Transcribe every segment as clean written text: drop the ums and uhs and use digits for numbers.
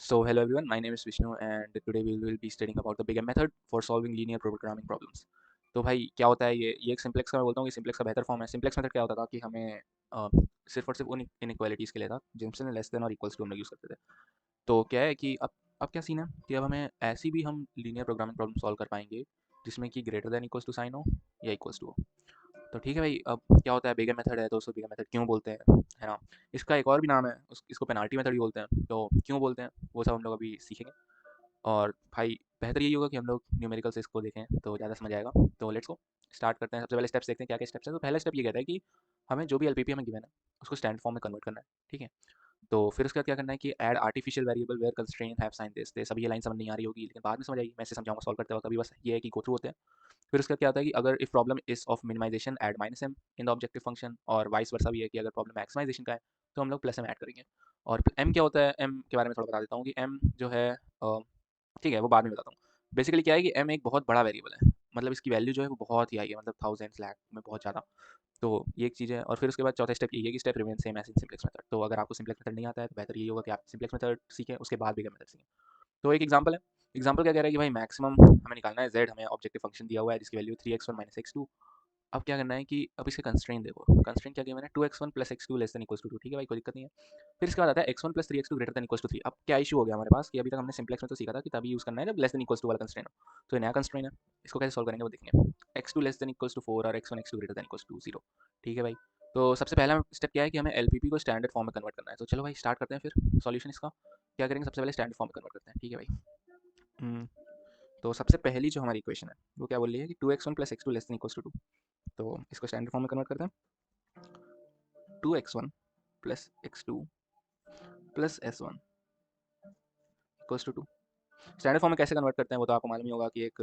So hello everyone, my name is Vishnu and today we will be studying about the BigM method for solving linear programming problems. तो भाई क्या होता है ये एक simplex का मैं बोलता हूँ कि सिम्प्लेक्स का बेहतर फॉर्म है। सिम्प्लेक्स मेथड क्या होता था कि हमें सिर्फ और सिर्फ उन इनइक्वालिटीज़ के लिए था जिनसे लेस देन और इक्वल्स टू हम लोग यूज़ करते थे। तो क्या है कि अब क्या सीन है कि अब हमें ऐसी भी हम लीनियर प्रोग्रामिंग प्रॉब्लम सॉल्व कर पाएंगे जिसमें कि greater than equals to sign हो या इक्वल्स टू हो। तो ठीक है भाई, अब क्या होता है बिगर मेथड है तो उसको बिगर मेथड क्यों बोलते हैं, है ना। इसका एक और भी नाम है, इसको पेनाल्टी मेथड भी बोलते हैं। तो क्यों बोलते हैं वो सब हम लोग अभी सीखेंगे। और भाई बेहतर यही होगा कि हम लोग न्यूमेरिकल से इसको देखें तो ज़्यादा समझ आएगा। तो लेट्स गो स्टार्ट करते हैं। सबसे पहले स्टेप्स देखते हैं क्या क्या स्टेप्स है। तो पहला स्टेप ये कहता है कि हमें जो भी एलपीपी हमें गिवन है उसको स्टैंडर्ड फॉर्म में कन्वर्ट करना है। ठीक है, तो फिर उसके बाद क्या करना है कि add artificial variable where constraint have sign this. अभी ये लाइन समझ नहीं आ रही होगी लेकिन बाद में समझ आएगी, मैं इसे समझाऊंगा सॉल्व करते वक्त। अभी बस ये है कि गो थ्रू होते हैं। फिर उसका क्या होता है कि अगर if problem is of minimization add minus M in the objective function, और वाइस वर्सा भी है कि अगर प्रॉब्लम मैक्सिमाइजेशन का है तो हम लोग प्लस एम ऐड करेंगे। और एम क्या होता है, एम के बारे में थोड़ा बता देता हूँ कि एम जो है ठीक है वो बाद में बताता हूँ। बेसिकली क्या है कि एम एक बहुत बड़ा वेरिएबल है, मतलब इसकी वैल्यू जो है वो बहुत ही हाई है, मतलब थाउजेंड्स लैख में बहुत ज़्यादा। तो ये एक चीज़ है। और फिर उसके बाद चौथा स्टेप ये है कि step remain same as in simplex method. तो अगर आपको सिम्प्लेक्स मेथड नहीं आता है तो बेहतर यही होगा कि आप सिम्प्लेक्स मेथड सीखें उसके बाद बिगर मेथड सीखें। तो एक एग्जांपल है। एग्जांपल क्या कह रहा है कि भाई मैक्सिमम हमें निकालना है z, हमें ऑब्जेक्टिव फंक्शन दिया हुआ है जिसकी वैल्यू 3x1 माइनस x2। अब क्या करना है कि अब इसके कंस्ट्रेंट देखो, कंस्ट्रेंट क्या किया मैंने, 2x1 plus x2 less than equals to 2। ठीक है भाई, कोई दिक्कत नहीं है। फिर इसके बाद आता है x1 plus 3x2 greater than equals to 3। अब क्या इशू हो गया हमारे पास कि अभी तक हमने सिम्प्लेक्स में तो सीखा था कि तभी यूज़ करना है जब लेस देन इक्वल्स टू वाला कंस्ट्रेंट हो। तो ये नया कंस्ट्रेंट है, इसको कैसे सॉल्व करेंगे वो देखेंगे। x2 less than equals to 4 और x1 x2 greater than equals to 0। ठीक है भाई, तो सबसे पहला स्टेप क्या है कि हमें एलपीपी को स्टैंडर्ड फॉर्म में कन्वर्ट करना है। तो चलो भाई स्टार्ट करते हैं फिर सॉल्यूशन इसका। क्या करेंगे, सबसे पहले स्टैंडर्ड फॉर्म में कन्वर्ट करते हैं। ठीक है भाई। तो सबसे पहली जो हमारी इक्वेशन है वो क्या बोल रही है कि 2x1 plus x2 less than equals to 2। तो इसको स्टैंडर्ड फॉर्म में कन्वर्ट करते हैं। 2x1 plus x2 plus s1 equals to 2। Standard form में कैसे कन्वर्ट करते हैं वो तो आपको मालूम ही होगा कि एक,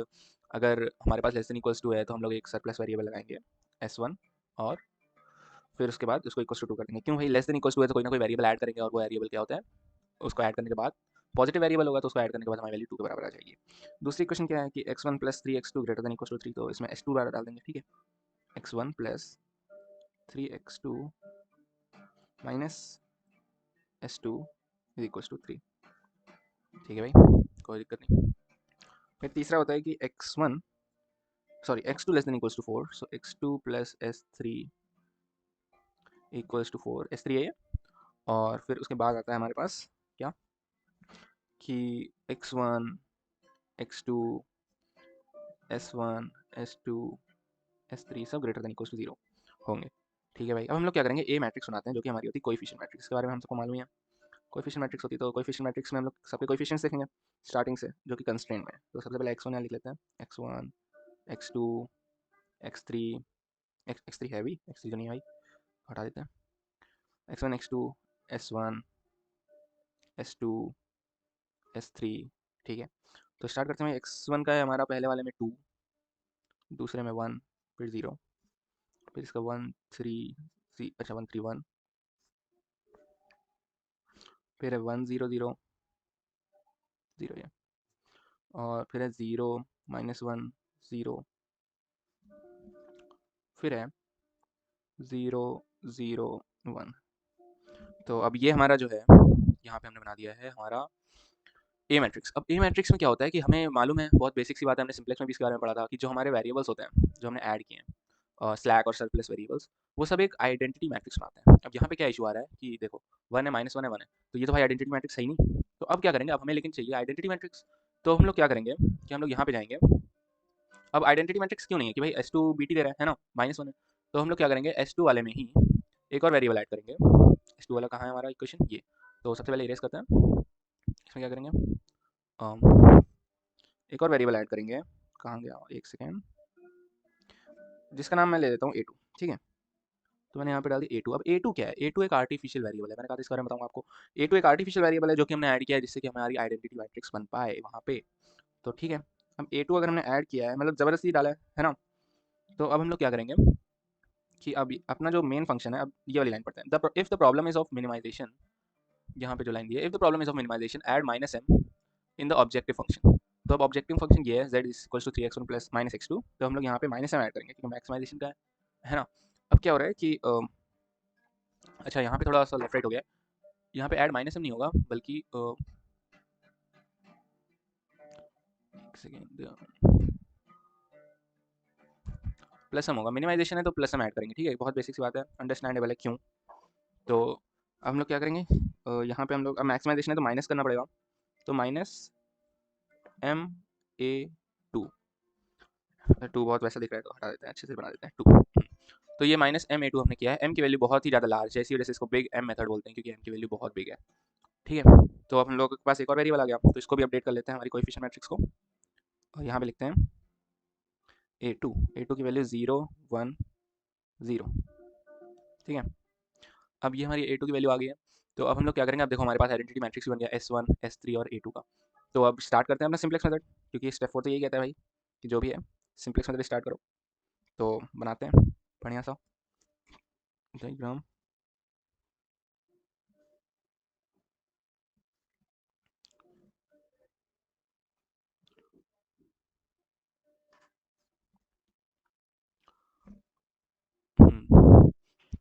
अगर हमारे पास लेस देन इक्वल्स टू है तो हम लोग एक सरप्लस वेरिएबल लगाएंगे s1, और फिर उसके बाद उसको इक्वल्स टू 2 कर देंगे। क्यों भाई, लेस देन इक्वल्स टू है तो कोई ना कोई वेरिएबल ऐड करेंगे, और वो वेरिएबल क्या होता है, उसको ऐड करने के बाद पॉजिटिव वेरिएबल होगा तो उसको ऐड करने के बाद हमारी वैल्यू 2 के बराबर आ जाएगी। दूसरी क्वेश्चन क्या है कि x1 plus 3x2 greater than equals to 3। तो इसमें s2 डाल देंगे। ठीक है, x1 plus 3x2 minus s2 is equals to 3। ठीक है भाई, कोई दिक्कत नहीं। फिर तीसरा होता है कि x2 less than equals to 4। So x2 plus s3 equals to 4। s3 है ये। और फिर उसके बाद आता है हमारे पास क्या कि x1 x2 s1 s2 s3 सब ग्रेटर देन इक्वल्स टू 0 होंगे। ठीक है भाई, अब हम लोग क्या करेंगे, ए मैट्रिक्स बनाते हैं जो कि हमारी होती है कोएफिशिएंट मैट्रिक्स। इसके बारे में हम सबको मालूम ही है। कोएफिशिएंट मैट्रिक्स होती है तो कोएफिशिएंट मैट्रिक्स में हम लोग सबके कोएफिशिएंट्स देखेंगे स्टार्टिंग से जो कि कंस्ट्रेंट में है। तो सबसे पहले x1 यहाँ लिख लेते हैं, x1 x2 x3 x3 है भी, x3 तो नहीं है भाई, हटा देते हैं। x1 x2 s1 s2 s3। ठीक है, तो स्टार्ट करते हैं। x1 का है हमारा पहले वाले में 2, दूसरे में 1, फिर 0, फिर इसका 1 3 अच्छा 1 3 1, फिर है 1 0 0 0 ये, और फिर है 0 -1 0, फिर है 0 0 1। तो अब ये हमारा जो है यहाँ पे हमने बना दिया है हमारा ए मैट्रिक्स। अब ए मैट्रिक्स में क्या होता है कि हमें मालूम है, बहुत बेसिक सी बात है, हमने सिम्प्लेक्स में भी इसके बारे में पढ़ा था कि जो हमारे वेरिएबल्स होते हैं जो हमने ऐड किए हैं, स्लैक और सरप्लस वेरिएबल्स, वो सब एक आइडेंटिटी मैट्रिक्स बनाते हैं। अब यहाँ पे क्या इशू आ रहा है कि देखो 1 है -1 है 1 है, तो ये तो भाई आइडेंटिटी मैट्रिक्स है ही नहीं। तो अब क्या करेंगे, अब हमें लेकिन चाहिए आइडेंटिटी मैट्रिक्स। तो हम लोग क्या करेंगे कि हम लोग यहाँ पे जाएंगे। अब आइडेंटिटी मैट्रिक्स क्यों नहीं है कि भाई S2 BT दे रहा है ना, -1 है। तो हम लोग क्या करेंगे, S2 वाले में ही एक और वेरिएबल ऐड करेंगे। S2 वाला कहाँ है हमारा इक्वेशन, ये। तो सबसे पहले इरेज करते हैं। इसमें क्या करेंगे, एक और वेरिएबल ऐड करेंगे। कहाँ गया, एक सेकेंड, जिसका नाम मैं ले देता हूँ A2। ठीक है, तो मैंने यहाँ पे डाल दी A2। अब A2 क्या है, A2 एक आर्टिफिशियल वेरिएबल है, मैंने कहा था इस बारे में बताऊंगा आपको। A2 एक आर्टिफिशियल वेरिएबल है जो कि हमने ऐड किया है जिससे कि हमारी आइडेंटिटी मैट्रिक्स बन पाए वहाँ पे। तो ठीक है, अब A2 अगर हमने ऐड किया है, मतलब ज़बरदस्ती डाला है ना, तो अब हम लोग क्या करेंगे कि अब अपना जो मेन फंक्शन है, अब ये वाली लाइन पढ़ते हैं। If the problem is of minimization, यहाँ पे जो लाइन दी है, if the problem is of minimization add -m in the objective function. तो अब ऑब्जेक्टिव फंक्शन ये है, z is equals to 3x1 plus -x2। तो हम लोग यहाँ पे -m ऐड करेंगे क्योंकि मैक्सिमाइजेशन का है ना। अब क्या हो रहा है कि अच्छा यहाँ पे थोड़ा सा लेफ्ट राइट हो गया है। यहाँ पे ऐड -m नहीं होगा बल्कि एक सेकेंड, प्लस एम होगा, मिनिमाइजेशन है तो प्लस एम ऐड करेंगे, ठीक है, बहुत बेसिक सी बात है, अंडरस्टैंडेबल है क्यों। तो अब हम लोग क्या करेंगे, यहाँ पे हम लोग अब मैक्सिमाइजेशन है तो माइनस करना पड़ेगा, तो minus M A two, two बहुत वैसा दिख रहा है तो हटा देते हैं, अच्छे से बना देते हैं टू। तो ये माइनस एम ए टू हमने किया है, एम की वैल्यू बहुत ही ज़्यादा लार्ज है, इसी वजह से इसको बिग एम मेथड बोलते हैं, क्योंकि एम की वैल्यू बहुत बिग है, ठीक है। तो अब हम लोग के पास एक और वेरिएबल आ गया, तो इसको भी अपडेट कर लेते हैं हमारी कोएफिशिएंट मैट्रिक्स को, और यहाँ पे लिखते हैं ए टू की वैल्यू 0 1 0, ठीक है। अब ये हमारी ए टू की वैल्यू आ गई है, तो अब हम लोग क्या करेंगे, अब देखो हमारे पास आइडेंटिटी मैट्रिक्स बन गया S1 S3 और A2 का। तो अब स्टार्ट करते हैं अपना सिंप्लेक्स मेथड, क्योंकि स्टेप 4 तो यही कहता है भाई कि जो भी है सिंप्लेक्स मेथड स्टार्ट करो। तो बनाते हैं बढ़िया सा डायग्राम।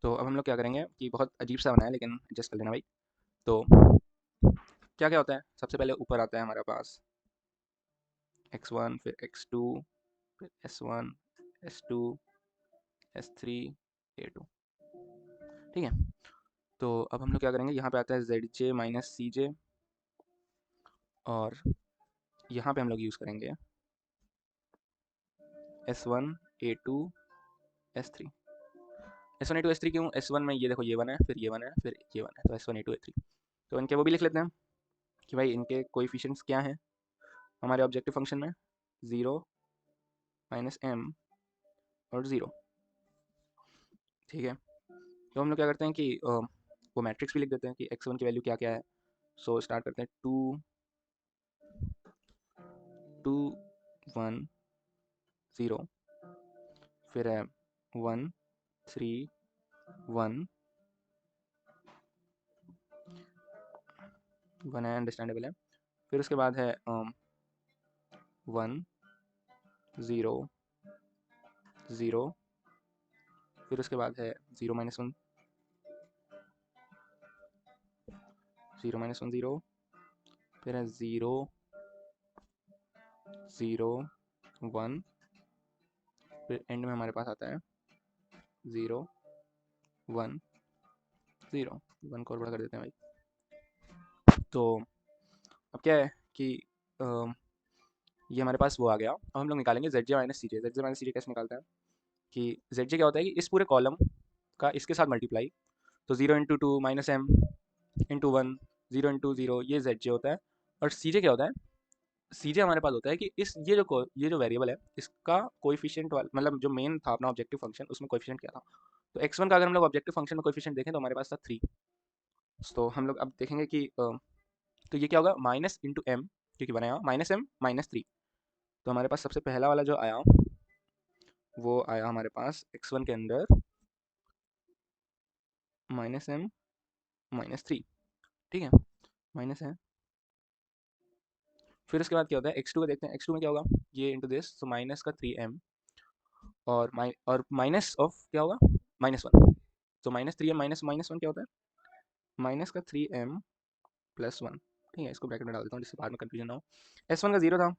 तो अब हम लोग क्या करेंगे कि बहुत अजीब सा बना है, लेकिन एडजस्ट कर लेना भाई। तो क्या क्या होता है, सबसे पहले ऊपर आता है हमारे पास x1, फिर x2, फिर S1 S2 S3 A2, ठीक है। तो अब हम लोग क्या करेंगे, यहाँ पे आता है ZJ माइनस CJ, और यहाँ पे हम लोग यूज़ करेंगे S1 A2 S3। S1 A2 S3 क्यों, S1 में ये देखो ये वन है, फिर ये वन है, फिर ये वन है, तो S1 A2 A3। तो इनके वो भी लिख लेते हैं कि भाई इनके कोएफिशिएंट्स क्या हैं हमारे ऑब्जेक्टिव फंक्शन में, 0 माइनस एम और 0, ठीक है। तो हम लोग क्या करते हैं कि वो मैट्रिक्स भी लिख देते हैं कि x1 की वैल्यू क्या क्या है। सो स्टार्ट करते हैं 2 2 1 0, फिर है 1 3 1 1 है, अंडरस्टैंडेबल है। फिर उसके बाद है 1 0 0, फिर उसके बाद है 0 माइनस 1 0 माइनस 1 0, फिर है 0 0 1, फिर एंड में हमारे पास आता है 0 1 0। 1 को और बड़ा कर देते हैं भाई। तो अब क्या है कि ये हमारे पास वो आ गया, अब हम लोग निकालेंगे ZJ minus CJ। ZJ minus CJ कैसे निकालते हैं कि ZJ क्या होता है कि इस पूरे कॉलम का इसके साथ मल्टीप्लाई, तो 0 into two minus M into one, 0 into 0, ये ZJ होता है। और CJ क्या होता है, CJ हमारे पास होता है कि ये जो वेरिएबल है इसका कोएफिशिएंट वाला, मतलब जो मेन था अपना ऑब्जेक्टिव फंक्शन, उसमें कोएफिशिएंट क्या था। तो x1 का अगर हम लोग ऑब्जेक्टिव फंक्शन में कोएफिशिएंट देखें तो हमारे पास था 3। तो हम लोग अब देखेंगे कि तो ये क्या होगा, माइनस इंटू एम, क्योंकि बनाया माइनस एम माइनस 3। तो हमारे पास सबसे पहला वाला जो आया वो आया हमारे पास x1 के अंदर माइनस एम माइनस 3, ठीक है, माइनस है। फिर उसके बाद क्या होता है x2 का, देखते हैं x2 में क्या होगा, ये इंटू दिस, तो माइनस का 3m, और माइनस ऑफ क्या होगा, -1। तो -3m माइनस माइनस वन क्या होता है, माइनस का 3m प्लस 1, ठीक है। इसको ब्रैकेट में डाल देता हूँ जिससे बाद में कंफ्यूजन ना हो। S1 का 0 था,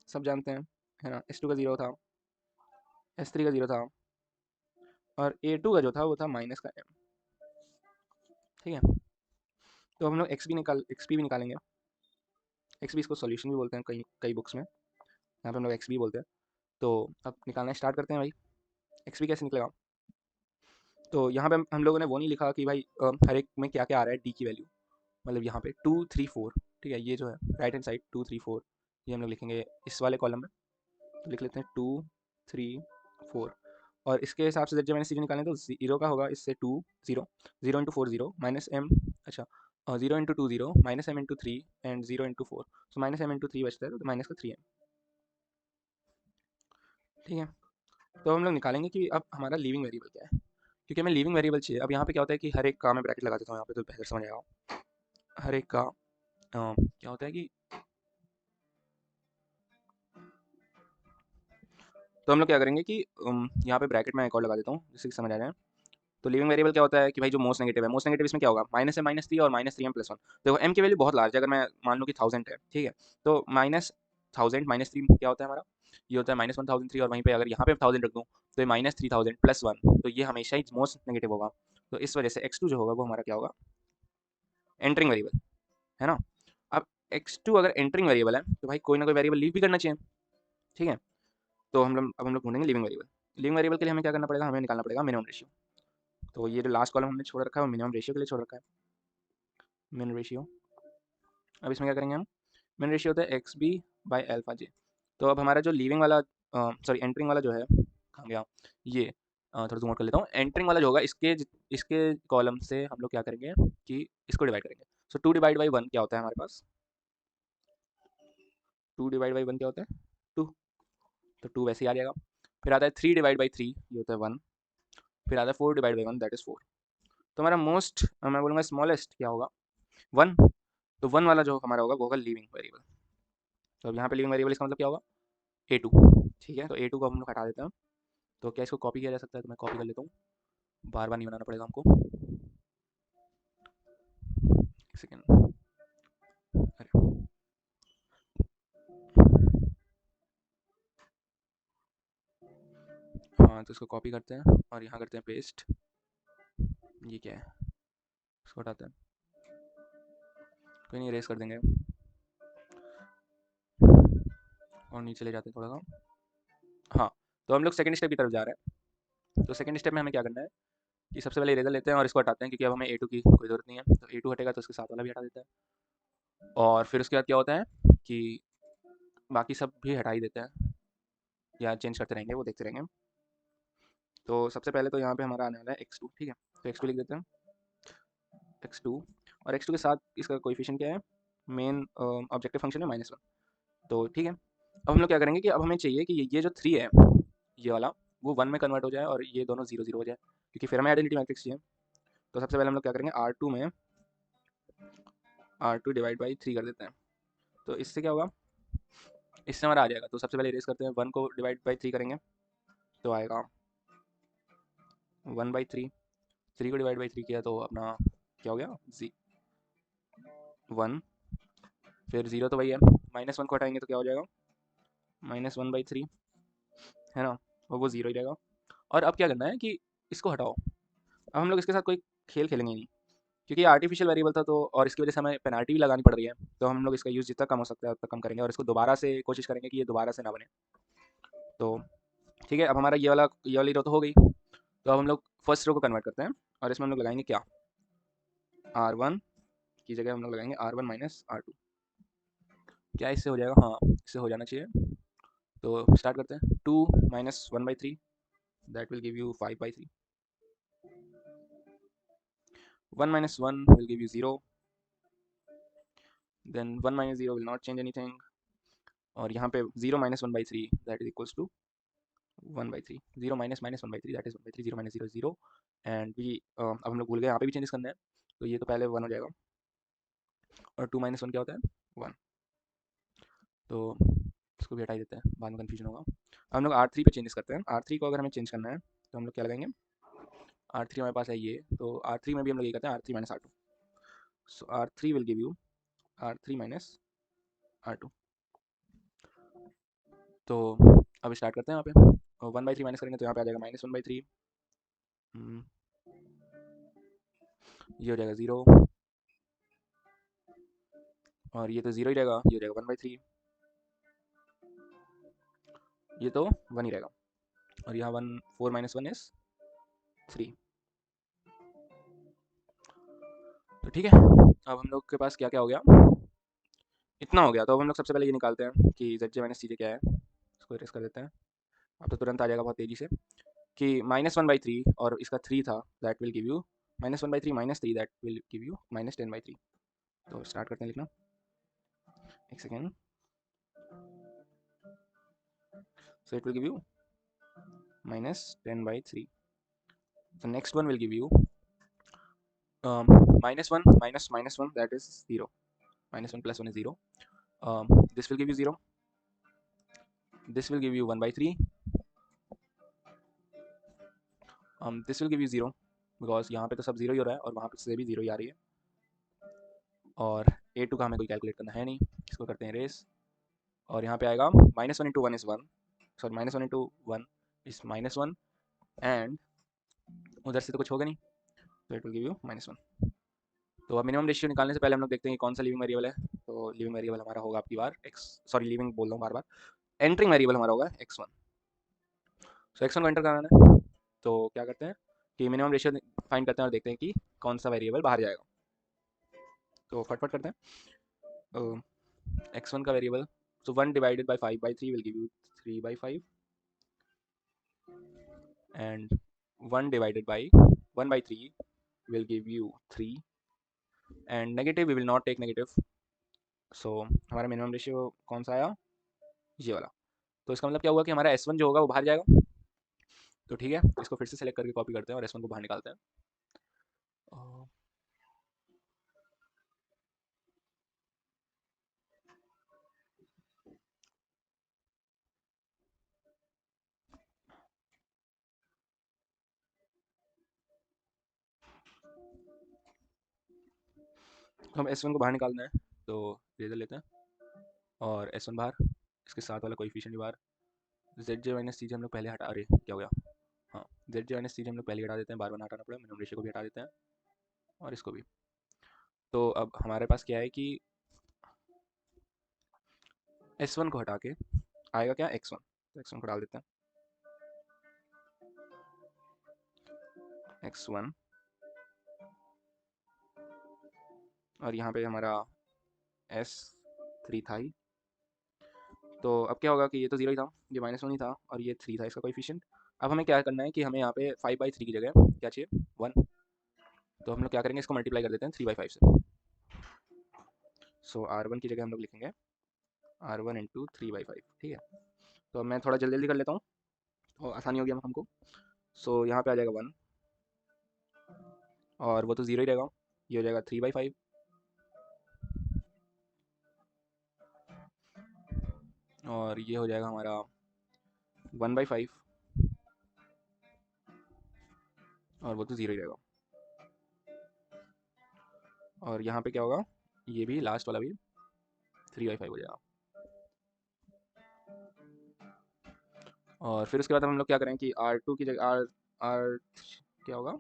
सब जानते हैं, है ना। S2 का 0 था, S3 का 0 था, और A2 का जो था वो था माइनस का m, ठीक है। तो हम लोग एक्स भी निकालेंगे, एक्स भी, इसको सॉल्यूशन भी बोलते हैं कई कई बुक्स में, यहाँ पे हम लोग एक्स भी बोलते हैं। तो अब निकालना स्टार्ट करते हैं भाई, एक्स भी कैसे निकलेगा। तो यहाँ पे हम लोगों ने वो नहीं लिखा कि भाई हर एक में क्या क्या आ रहा है डी की वैल्यू, मतलब यहाँ पे 2 3 4, ठीक है, ये जो है राइट हैंड साइड 2 3 4, ये हम लोग लिखेंगे इस वाले कॉलम में। तो लिख लेते हैं 2 3 4, और इसके हिसाब से जब मैंने सीरीज निकालें तो 0 का होगा इससे 2 0, 0 इंटू 4 0 माइनस एम, अच्छा 0 इंटू 2 0 minus M into 3 and 0 into 4, तो माइनस एम इंटू 3 बचता है, तो माइनस का 3m, ठीक है। तो हम लोग निकालेंगे कि अब हमारा लीविंग वेरिएबल क्या है, क्योंकि हमें लीविंग वेरिएबल चाहिए। अब यहाँ पे क्या होता है कि हर एक का मैं ब्रैकेट लगा देता हूँ यहाँ पे, तो बेहतर समझ आएगा। हर एक का क्या होता है कि, तो हम लोग क्या करेंगे कि यहाँ पे ब्रैकेट में एक और लगा देता हूँ जिससे कि समझ आ जाए। तो लिविंग वेरिएबल क्या होता है कि भाई जो मोस्ट नेगेटिव है, मोस्ट नेगेटिव इसमें क्या होगा, माइनस है माइनस 3 और माइनस 3m प्लस 1। देखो m की वैल्यू बहुत लार्ज है, अगर मैं मान लूँ कि 1000 है, ठीक है, तो माइनस 1000 माइनस 3 क्या होता है हमारा, ये होता है -1003, और वहीं पे अगर यहाँ पे 1000 रख दूँ तो ये -3000 प्लस 1, तो ये हमेशा ही मोस्ट नेगेटिव होगा। तो इस वजह से x2 जो होगा वो हमारा क्या होगा, एंटरिंग वेरिएबल, है ना। अब x2 अगर एंटरिंग वेरिएबल है तो भाई कोई ना कोई वेरिएबल लीव भी करना चाहिए, ठीक है। तो हम लोग ढूंढेंगे लिविंग वेरिएबल। लिविंग वेरिएबल के लिए हमें क्या करना पड़ेगा, हमें निकालना पड़ेगा मिनिमम रेशियो। तो ये जो लास्ट कॉलम हमने छोड़ रखा है वो मिनिमम रेशियो के लिए छोड़ रखा है, मिन रेशियो। अब इसमें क्या करेंगे हम, मिन रेशियो होता है एक्स बी बाई एल्फा जे। तो अब हमारा जो लीविंग वाला, सॉरी एंटरिंग वाला जो है, कहाँ गया ये, थोड़ा जूम आउट कर लेता हूँ। एंटरिंग वाला जो होगा इसके कॉलम से हम लोग क्या करेंगे कि इसको डिवाइड करेंगे। सो 2 डिवाइड बाई 1 क्या होता है हमारे पास, 2 डिवाइड बाई 1 क्या होता है 2, तो 2 वैसे ही आ जाएगा। फिर आता है 3 डिवाइड बाई 3, ये होता है 1। फिर आता है 4 डिवाइड बाई 1, दैट इज 4। तो हमारा मोस्ट, मैं बोलूँगा स्मॉलेस्ट क्या होगा 1। तो 1 वाला जो हमारा होगा वो होगा लीविंग वेरिएबल। तो अब यहाँ पे लीविंग वेरिएबल इसका मतलब क्या होगा A2, ठीक है। तो A2 को हम लोग हटा देते हैं। तो क्या इसको कॉपी किया जा सकता है, तो मैं कॉपी कर लेता हूँ, बार बार नहीं बनाना पड़ेगा हमको। एक सेकेंड, अरे हाँ, तो इसको कॉपी करते हैं और यहाँ करते हैं पेस्ट। ये क्या है, इसको हटाते हैं, कोई नहीं, रेस कर देंगे और नीचे ले जाते हैं थोड़ा सा। हाँ, तो हम लोग सेकंड स्टेप की तरफ जा रहे हैं। तो सेकंड स्टेप में हमें क्या करना है कि सबसे पहले इरेजर लेते हैं और इसको हटाते हैं, क्योंकि अब हमें A2 की कोई ज़रूरत नहीं है। तो A2 हटेगा तो उसके साथ वाला भी हटा देता है। और फिर उसके बाद क्या होता है कि बाकी सब भी हटा ही देते हैं, या चेंज करते रहेंगे, वो देखते रहेंगे। तो सबसे पहले तो यहाँ पे हमारा आने वाला है x2, ठीक है। तो x2 लिख देते हैं, x2। और x2 के साथ इसका कोएफिशिएंट क्या है, मेन ऑब्जेक्टिव फंक्शन है -1। तो ठीक है, अब हम लोग क्या करेंगे कि अब हमें चाहिए कि ये जो 3 है, ये वाला, वो 1 में कन्वर्ट हो जाए और ये दोनों 0 0 हो जाए, क्योंकि फिर हमें आइडेंटिटी मैट्रिक्स चाहिए। तो सबसे पहले हम लोग क्या करेंगे, R2 में R2 डिवाइड बाई 3 कर देते हैं। तो इससे क्या होगा, इससे हमारा आ जाएगा। तो सबसे पहले इरेज करते हैं, 1 को डिवाइड बाई 3 करेंगे तो आएगा 1/3। 3 को डिवाइड बाई 3 किया तो अपना क्या हो गया, 1। फिर 0 तो वही है, -1 को हटाएंगे तो क्या हो जाएगा, -1/3, है ना। और वो 0 ही रहेगा। और अब क्या करना है कि इसको हटाओ। अब हम लोग इसके साथ कोई खेल खेलेंगे नहीं, क्योंकि ये आर्टिफिशियल वेरिएबल था, तो और इसकी वजह से हमें पेनाल्टी भी लगानी पड़ रही है। तो हम लोग इसका यूज़ जितना कम हो सकता है उतना कम करेंगे और इसको दोबारा से कोशिश करेंगे कि ये दोबारा से ना बने। तो ठीक है, अब हमारा ये वाली रो तो हो गई। तो अब हम लोग फर्स्ट रो को कन्वर्ट करते हैं और इसमें हम लोग लगाएंगे क्या, R1 की जगह हम लोग लगाएंगे R1 माइनस R2। क्या इससे हो जाएगा, हाँ इससे हो जाना चाहिए। तो स्टार्ट करते हैं, 2 minus 1/3, that will give you 5/3। 1 minus 1 will give you 0, then 1 minus 0 will not change anything, और यहाँ पे 0 minus 1/3 that is equals to 1/3, 0 minus minus 1/3 that is 1/3, 0 minus 0 is 0, and भी अब हम लोग भूल गए यहाँ पे भी चेंजेस करना है। तो ये तो पहले 1 हो जाएगा और 2 minus 1 क्या होता है 1। तो इसको भी हटा ही देते हैं, बाद में कन्फ्यूजन होगा। अब हम लोग R3 पे चेंजेस करते हैं। R3 को अगर हमें चेंज करना है तो हम लोग क्या लगाएंगे, R3 हमारे पास है ये, तो R3 में भी हम लोग ये करते हैं R3 minus R2। So R3 will give you R3 minus R2। तो अब स्टार्ट करते हैं यहाँ पे, 1/3 माइनस करेंगे तो यहाँ पे आ जाएगा -1/3। ये हो जाएगा 0, और ये तो 0 ही रहेगा, ये हो जाएगा 1/3, ये तो 1 ही रहेगा, और यहाँ 1, 4 minus 1 is 3। तो ठीक है, अब हम लोग के पास क्या क्या हो गया, इतना हो गया। तो अब हम लोग सबसे पहले ये निकालते हैं कि ZJ माइनस CJ क्या है, इसको रेस कर देते हैं। अब तो तुरंत आ जाएगा बहुत तेज़ी से कि -1/3 और इसका 3 था, that will give you -1/3 -3 that will give you -10/3। तो स्टार्ट करते हैं लिखना, एक second. So it will give you -10/3। The next one will give you -1 minus -1, that is 0. -1 plus 1 is 0. This will give you 0. This will give you 1/3. This will give you 0 because यहाँ पे तो सब 0 ही हो रहा है और वहाँ पे से भी 0 ही आ रही है। और A2 का हमें कोई कैलकुलेट करना है नहीं, इसको करते हैं रेस। और यहाँ पे आएगा -1 into 1 is 1, sorry -1 into 1 is -1, and उधर से तो कुछ होगा नहीं, तो इट विल गिव यू -1। तो अब मिनिमम रेशियो निकालने से पहले हम लोग देखते हैं कि कौन सा लिविंग वेरिएबल है। तो लिविंग वेरिएबल हमारा होगा आपकी बार लिविंग बोल रहा हूँ बार बार, एंटरिंग वेरिएबल हमारा होगा x1। सो x1 को एंटर कराना है, तो क्या करते हैं कि मिनिमम रेशियो फाइंड करते हैं और देखते हैं कि कौन सा वेरिएबल बाहर जाएगा। तो फटफट करते हैं। x1 का variable, so 1 divided by 5/3 will give you 3/5, and 1 divided by 1/3 will give you 3, and negative we will not take negative, so हमारा मिनिमम रेशियो कौन सा आया, ये वाला। तो इसका मतलब क्या हुआ कि हमारा S1 जो होगा वो बाहर जाएगा। तो ठीक है, इसको फिर से सेलेक्ट करके कॉपी करते हैं और S1 को बाहर निकालते हैं। हम S1 को बाहर निकालना है, तो रेजर लेते हैं और S1 बाहर, इसके साथ वाला कोएफिशिएंट भी बाहर। ZJ माइनस CJ हम लोग पहले हटा, अरे क्या हो गया, हाँ ZJ माइनस CJ हम लोग पहले हटा देते हैं, बार बार हटाना पड़ेगा। मिनिमम रेशियो को भी हटा देते हैं और इसको भी। तो अब हमारे पास क्या है कि S1 को हटा के आएगा क्या x1, तो x1 को डाल देते हैं, x1, और यहाँ पे हमारा S3 था ही। तो अब क्या होगा कि ये तो 0 ही था, ये -1 ही था, और ये 3 था इसका कोएफिशिएंट। अब हमें क्या करना है कि हमें यहाँ पे 5/3 की जगह क्या चाहिए, 1। तो हम लोग क्या करेंगे, इसको मल्टीप्लाई कर देते हैं 3/5 से। सो R1 की जगह हम लोग लिखेंगे R1 इंटू 3/5, ठीक है। तो अब मैं थोड़ा जल्दी जल्दी कर लेता हूँ, तो आसानी होगी हमको। सो यहाँ पे आ जाएगा 1, और वो तो 0 ही रहेगा, ये हो जाएगा 3/5, और ये हो जाएगा हमारा 1/5, और वो तो 0 ही रहेगा। और यहाँ पे क्या होगा, ये भी लास्ट वाला भी 3/5 हो जाएगा। और फिर उसके बाद हम लोग क्या करें कि R2 की जगह R क्या होगा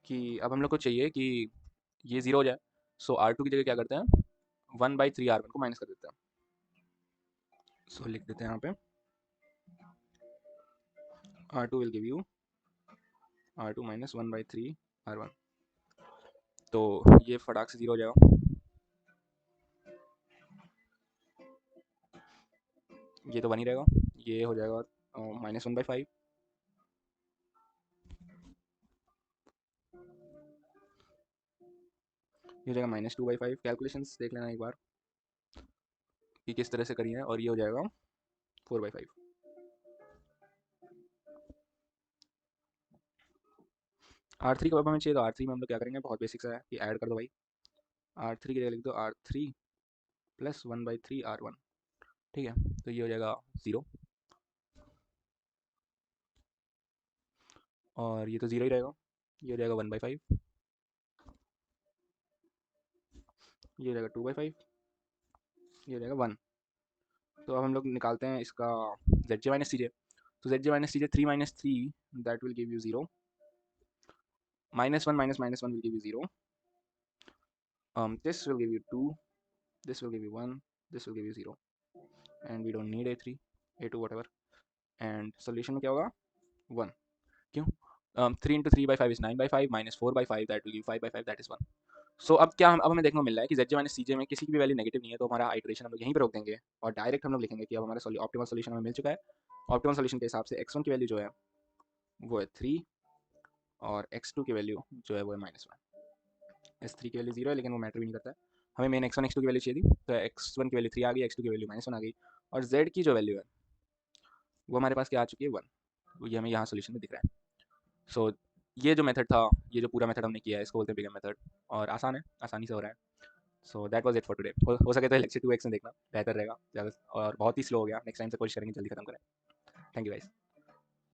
कि अब हम लोग को चाहिए कि ये 0 हो जाए। सो R2 की जगह क्या करते हैं, 1/3 R1 को माइनस कर देते हैं। सो लिख देते हैं यहाँ पे R2 will give you R2 minus 1/3 R1। तो ये फटाक से 0 हो जाएगा, ये तो 1 ही रहेगा, ये हो जाएगा -1/5, ये हो जाएगा -2/5। कैलकुलेशंस देख लेना एक बार कि किस तरह से करी है, और ये हो जाएगा 4/5। R3 कब हमें चाहिए, तो R3 में हम लोग क्या करेंगे, बहुत बेसिक सा है कि ऐड कर दो भाई। R3 की जगह लिख दो R3 प्लस 1/3 R1, ठीक है। तो ये हो जाएगा 0, और ये तो 0 ही रहेगा, ये हो जाएगा 1/5, ये हो जाएगा 2/5, ये हो जाएगा 1। तो अब हम लोग निकालते हैं इसका ZJ माइनस CJ। तो ZJ minus CJ 3 - 3 that will give you 0, -1 - -1 will give you 0, this will give you 2, this will give you 1, this will give you 0, and we don't need A3 A2 whatever, and solution में क्या होगा 1, क्यों 3 into 3/5 is 9/5 minus 4/5 that will give 5/5 that is 1। सो अब क्या अब हमें देखने को मिल रहा है कि ZJ माइनस CJ में किसी की भी वैल्यू नेगेटिव नहीं है, तो हमारा आइटरेशन हम लोग यहीं पर रोक देंगे और डायरेक्ट हम लोग लिखेंगे कि अब हमारा ऑप्टिमल सोल्यूशन हमें मिल चुका है। ऑप्टिमल सोल्यूशन के हिसाब से x1 की वैल्यू जो है वो है 3, और x2 की वैल्यू जो है वो है -1। S3 की वैल्यू 0 है, लेकिन वो मैटर भी नहीं करता है, हमें मेन x1 x2 की वैल्यू चाहिए थी। तो x1 की वैल्यू 3 आ गई, x2 की वैल्यू -1 आ गई, और z की जो वैल्यू है वो हमारे पास क्या आ चुकी है 1, तो ये हमें यहाँ सोल्यूशन में दिख रहा है। सो ये जो मेथड था, ये जो पूरा मेथड हमने किया है, इसको बोलते हैं बिगम मेथड, और आसान है, आसानी से हो रहा है। So that was it for today. हो सके तो लेक्चर 2x में देखना बेहतर रहेगा ज़्यादा, और बहुत ही स्लो हो गया, नेक्स्ट टाइम से कोशिश करेंगे जल्दी खत्म करें। Thank you guys.